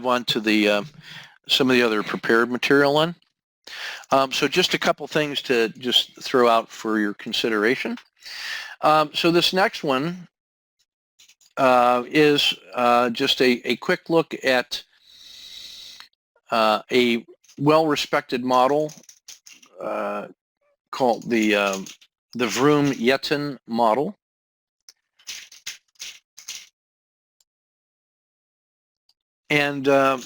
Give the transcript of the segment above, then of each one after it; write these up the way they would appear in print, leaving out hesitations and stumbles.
move on to the some of the other prepared material on. So just a couple things to just throw out for your consideration. So this next one is just a quick look at a well-respected model called the Vroom Yetton model. And let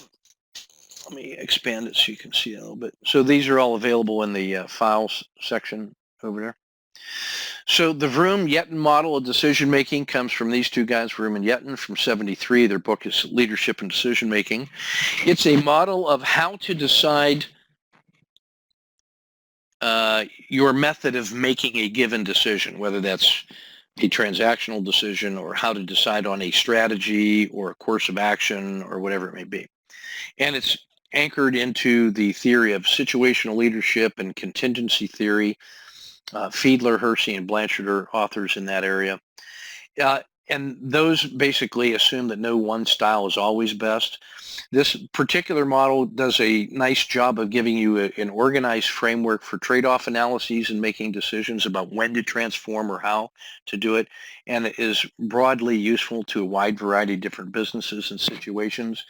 me expand it so you can see it a little bit. So these are all available in the files section over there. So the Vroom Yetton model of decision making comes from these two guys, Vroom and Yetton, from '73. Their book is Leadership and Decision Making. It's a model of how to decide your method of making a given decision, whether that's a transactional decision or how to decide on a strategy or a course of action or whatever it may be. And it's anchored into the theory of situational leadership and contingency theory. Fiedler, Hersey, and Blanchard are authors in that area. And those basically assume that no one style is always best. This particular model does a nice job of giving you an organized framework for trade-off analyses and making decisions about when to transform or how to do it, and it is broadly useful to a wide variety of different businesses and situations.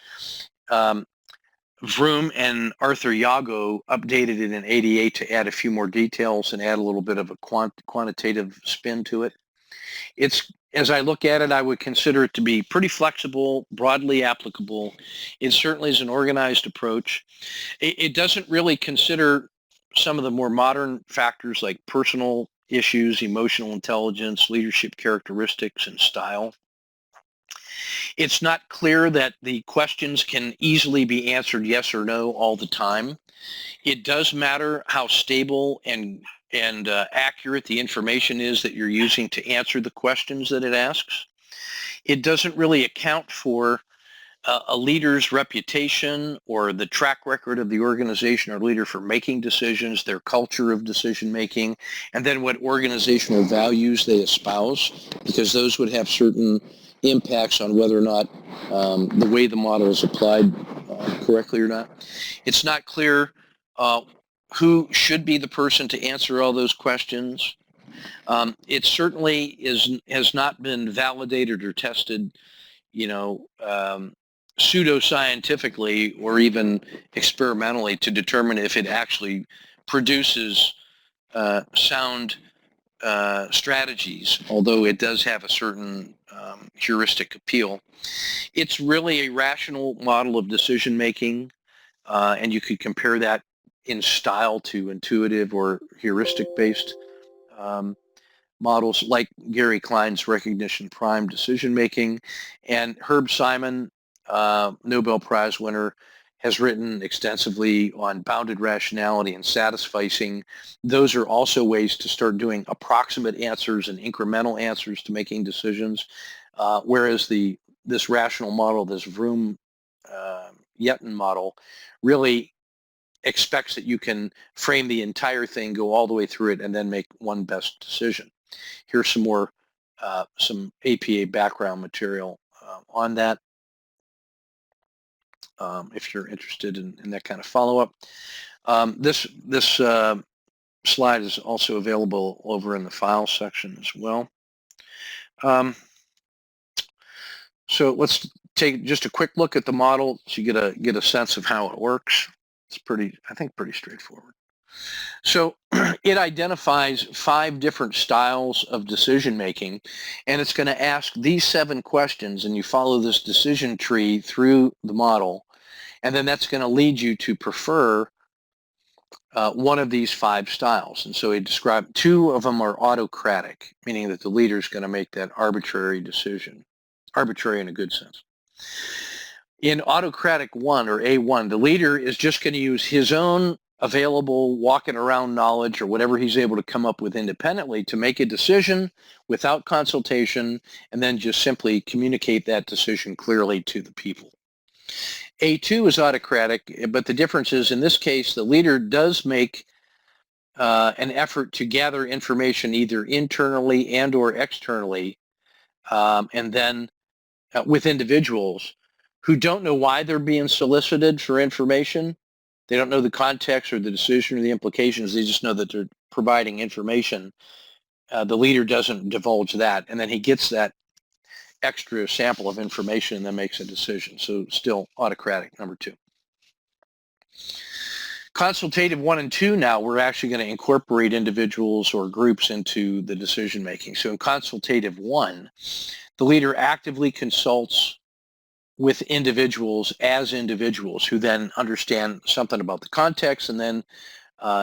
Vroom and Arthur Yago updated it in '88 to add a few more details and add a little bit of a quantitative spin to it. It's, as I look at it, I would consider it to be pretty flexible, broadly applicable. It certainly is an organized approach. It doesn't really consider some of the more modern factors like personal issues, emotional intelligence, leadership characteristics, and style. It's not clear that the questions can easily be answered yes or no all the time. It does matter how stable and accurate the information is that you're using to answer the questions that it asks. It doesn't really account for a leader's reputation or the track record of the organization or leader for making decisions, their culture of decision making, and then what organizational values they espouse, because those would have certain impacts on whether or not the way the model is applied correctly or not. It's not clear who should be the person to answer all those questions. It certainly has not been validated or tested, pseudo-scientifically or even experimentally to determine if it actually produces sound strategies, although it does have a certain heuristic appeal. It's really a rational model of decision making, and you could compare that in style to intuitive or heuristic-based models like Gary Klein's recognition prime decision making. And Herb Simon, Nobel Prize winner, has written extensively on bounded rationality and satisficing. Those are also ways to start doing approximate answers and incremental answers to making decisions, whereas this rational model, this Vroom Yetton model, really expects that you can frame the entire thing, go all the way through it, and then make one best decision. Here's some more, some APA background material on that. If you're interested in that kind of follow-up. This slide is also available over in the files section as well. So let's take just a quick look at the model so you get a sense of how it works. It's I think pretty straightforward. So it identifies 5 different styles of decision making, and it's going to ask these 7 questions, and you follow this decision tree through the model, and then that's going to lead you to prefer one of these 5 styles. And so he described 2 of them are autocratic, meaning that the leader is going to make that arbitrary decision, arbitrary in a good sense. In autocratic 1 or A1, the leader is just going to use his own available walking around knowledge or whatever he's able to come up with independently to make a decision without consultation, and then just simply communicate that decision clearly to the people. A2 is autocratic, but the difference is in this case the leader does make an effort to gather information either internally and or externally, and then with individuals, who don't know why they're being solicited for information. They don't know the context or the decision or the implications. They just know that they're providing information. The leader doesn't divulge that, and then he gets that extra sample of information and then makes a decision. So still autocratic, number 2. Consultative 1 and 2, now we're actually going to incorporate individuals or groups into the decision making. So in consultative 1, the leader actively consults with individuals as individuals who then understand something about the context, and then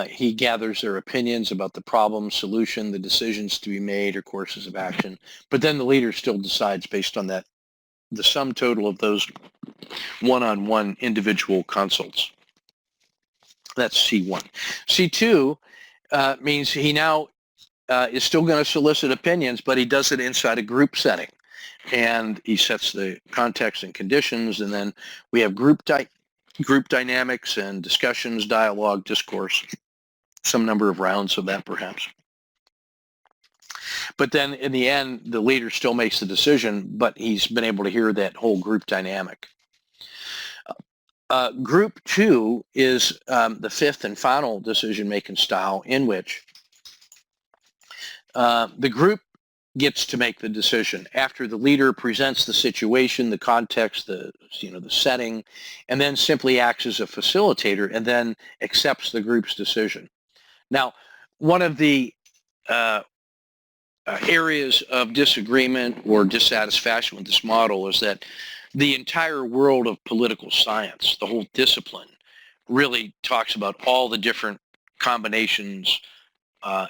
he gathers their opinions about the problem, solution, the decisions to be made, or courses of action. But then the leader still decides based on that, the sum total of those one-on-one individual consults. That's C1. C2 means he now is still going to solicit opinions, but he does it inside a group setting. And he sets the context and conditions, and then we have group dynamics and discussions, dialogue, discourse, some number of rounds of that perhaps. But then in the end, the leader still makes the decision, but he's been able to hear that whole group dynamic. Group 2 is the 5th and final decision-making style, in which the group gets to make the decision after the leader presents the situation, the context, the setting, and then simply acts as a facilitator and then accepts the group's decision. Now, one of the areas of disagreement or dissatisfaction with this model is that the entire world of political science, the whole discipline, really talks about all the different combinations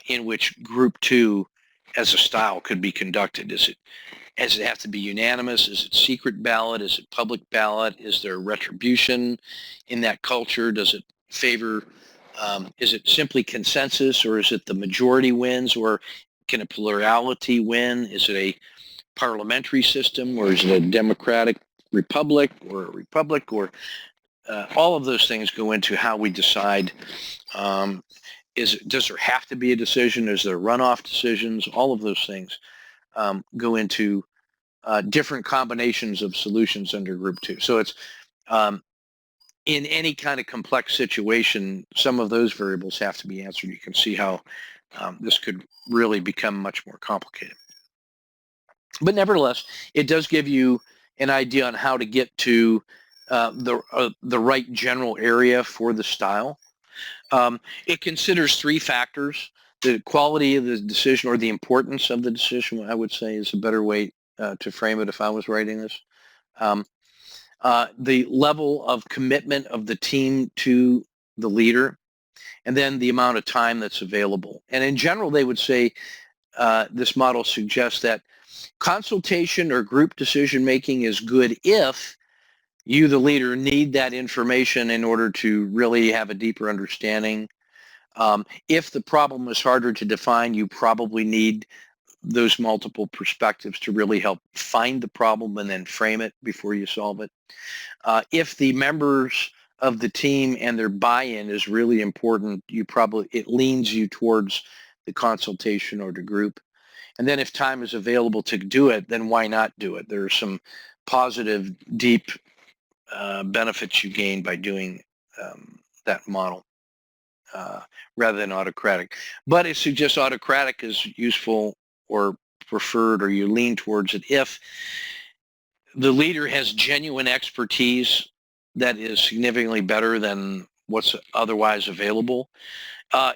in which group 2 as a style could be conducted. Does it have to be unanimous? Is it secret ballot? Is it public ballot? Is there retribution in that culture? Does it favor, is it simply consensus, or is it the majority wins, or can a plurality win? Is it a parliamentary system, or is it a democratic republic, or a republic, or all of those things go into how we decide. Does there have to be a decision? Is there runoff decisions? All of those things go into different combinations of solutions under group 2. So it's in any kind of complex situation, some of those variables have to be answered. You can see how this could really become much more complicated. But nevertheless, it does give you an idea on how to get to the right general area for the style. It considers 3 factors: the quality of the decision, or the importance of the decision, I would say, is a better way to frame it if I was writing this. The level of commitment of the team to the leader, and then the amount of time that's available. And in general, they would say this model suggests that consultation or group decision-making is good if you, the leader, need that information in order to really have a deeper understanding. If the problem is harder to define, you probably need those multiple perspectives to really help find the problem and then frame it before you solve it. If the members of the team and their buy-in is really important, it leans you towards the consultation or the group. And then if time is available to do it, then why not do it? There are some positive, deep benefits you gain by doing that model rather than autocratic. But it suggests autocratic is useful or preferred, or you lean towards it if the leader has genuine expertise that is significantly better than what's otherwise available.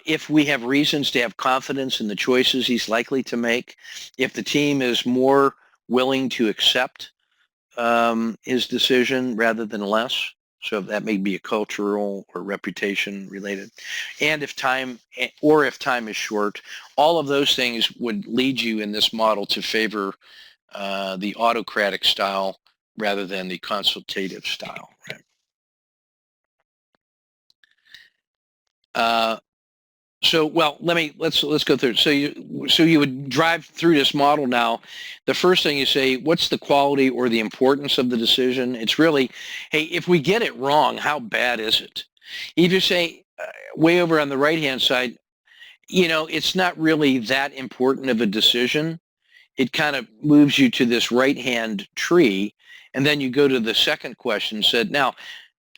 If we have reasons to have confidence in the choices he's likely to make, if the team is more willing to accept his decision rather than less, so that may be a cultural or reputation related, and if time is short, all of those things would lead you in this model to favor the autocratic style rather than the consultative style. Right? So, well, let's go through it. So you would drive through this model now. The first thing you say, what's the quality or the importance of the decision? It's really, hey, if we get it wrong, how bad is it? If you say way over on the right-hand side, it's not really that important of a decision. It kind of moves you to this right-hand tree, And then you go to the second question and said, now,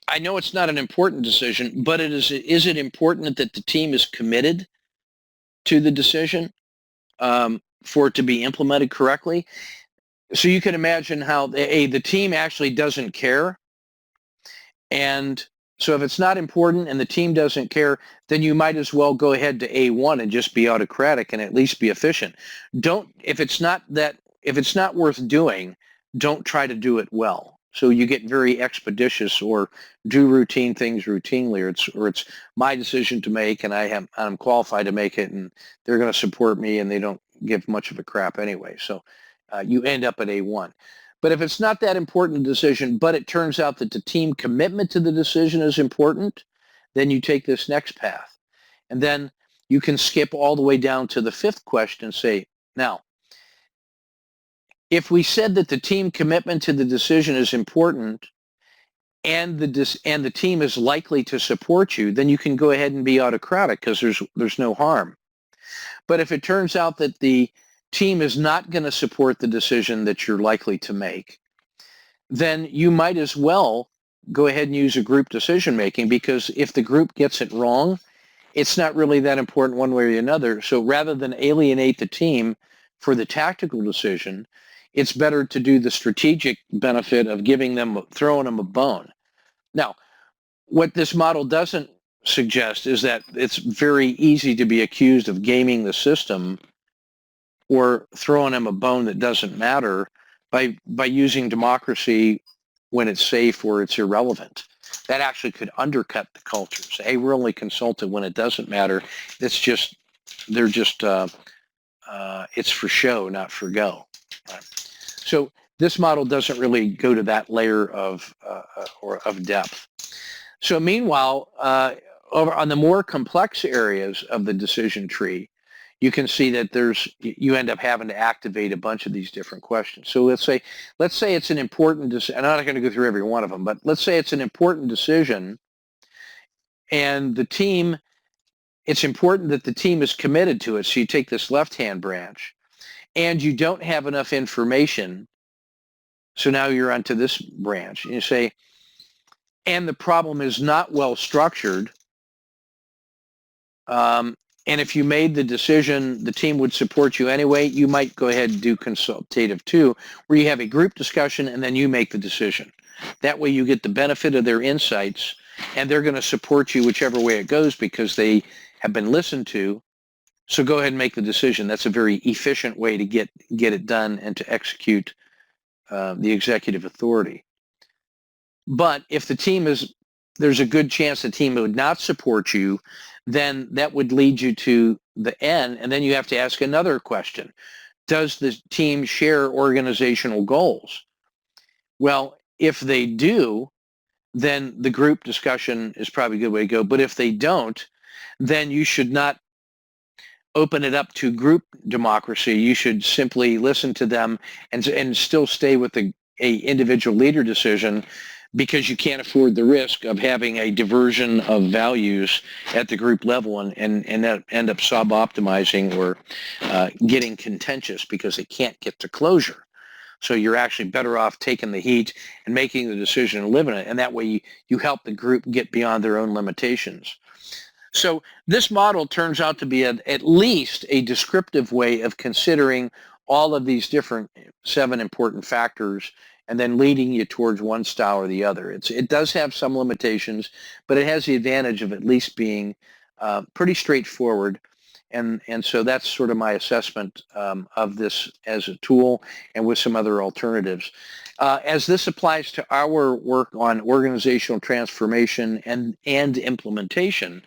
I know it's not an important decision, but is it important that the team is committed to the decision for it to be implemented correctly? So you can imagine how the team actually doesn't care. And so if it's not important and the team doesn't care, then you might as well go ahead to A1 and just be autocratic and at least be efficient. If it's not worth doing, don't try to do it well. So you get very expeditious or do routine things routinely, or it's my decision to make and I'm qualified to make it and they're going to support me and they don't give much of a crap anyway. So you end up at A1. But if it's not that important a decision, but it turns out that the team commitment to the decision is important, then you take this next path. And then you can skip all the way down to the fifth question and say, now, if we said that the team commitment to the decision is important and the team is likely to support you, then you can go ahead and be autocratic because there's no harm. But if it turns out that the team is not going to support the decision that you're likely to make, then you might as well go ahead and use a group decision making, because if the group gets it wrong, it's not really that important one way or another. So rather than alienate the team for the tactical decision, it's better to do the strategic benefit of throwing them a bone. Now, what this model doesn't suggest is that it's very easy to be accused of gaming the system or throwing them a bone that doesn't matter by using democracy when it's safe or it's irrelevant. That actually could undercut the culture. Say, hey, we're only consulted when it doesn't matter. It's for show, not for go. So this model doesn't really go to that layer of depth. So meanwhile, over on the more complex areas of the decision tree, you can see that you end up having to activate a bunch of these different questions. So let's say it's an important decision, and I'm not going to go through every one of them, but let's say it's an important decision and it's important that the team is committed to it. So you take this left-hand branch and you don't have enough information. So now you're onto this branch and you say, and the problem is not well structured. And if you made the decision, the team would support you anyway, you might go ahead and do consultative 2, where you have a group discussion and then you make the decision. That way you get the benefit of their insights and they're going to support you whichever way it goes because they have been listened to. So go ahead and make the decision. That's a very efficient way to get it done and to execute the executive authority. But if there's a good chance the team would not support you, then that would lead you to the end, and then you have to ask another question. Does the team share organizational goals? Well, if they do, then the group discussion is probably a good way to go. But if they don't, then you should not open it up to group democracy. You should simply listen to them and still stay with a individual leader decision, because you can't afford the risk of having a diversion of values at the group level and end up sub-optimizing or getting contentious because they can't get to closure. So you're actually better off taking the heat and making the decision and living it, and that way you help the group get beyond their own limitations. So this model turns out to be at least a descriptive way of considering all of these different 7 important factors and then leading you towards one style or the other. It does have some limitations, but it has the advantage of at least being pretty straightforward. And so that's sort of my assessment of this as a tool and with some other alternatives. As this applies to our work on organizational transformation and implementation,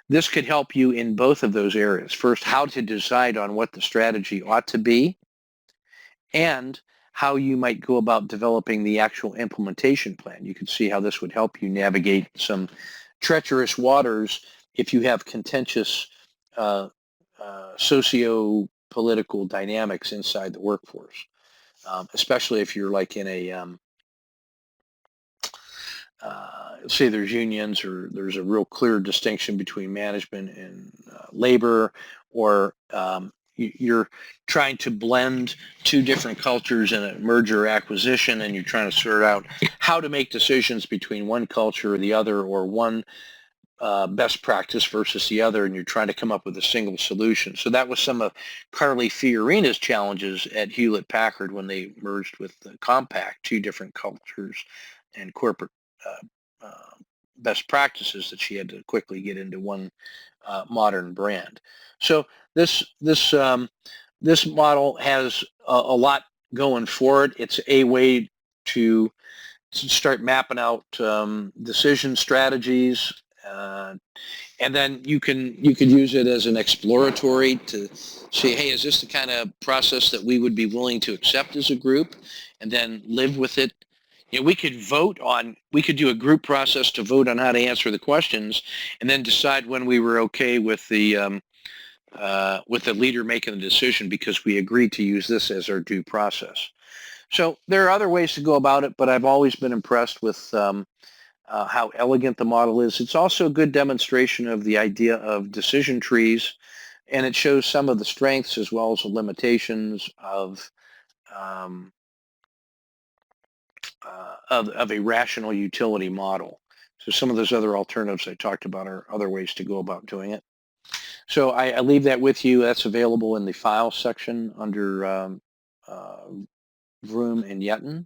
this could help you in both of those areas. First, how to decide on what the strategy ought to be, and how you might go about developing the actual implementation plan. You can see how this would help you navigate some treacherous waters if you have contentious socio-political dynamics inside the workforce, especially if you're like in a, say there's unions or there's a real clear distinction between management and labor, or you're trying to blend two different cultures in a merger or acquisition, and you're trying to sort out how to make decisions between one culture or the other, or one best practice versus the other, and you're trying to come up with a single solution. So that was some of Carly Fiorina's challenges at Hewlett-Packard when they merged with Compaq, two different cultures and corporate best practices that she had to quickly get into one modern brand. So this model has a lot going for it. It's a way to start mapping out decision strategies, and then you could use it as an exploratory to say, hey, is this the kind of process that we would be willing to accept as a group, and then live with it. We could do a group process to vote on how to answer the questions, and then decide when we were okay with the leader making the decision because we agreed to use this as our due process. So there are other ways to go about it, but I've always been impressed with how elegant the model is. It's also a good demonstration of the idea of decision trees, and it shows some of the strengths as well as the limitations of a rational utility model. So some of those other alternatives I talked about are other ways to go about doing it. So I leave that with you. That's available in the file section under Vroom and Yetton.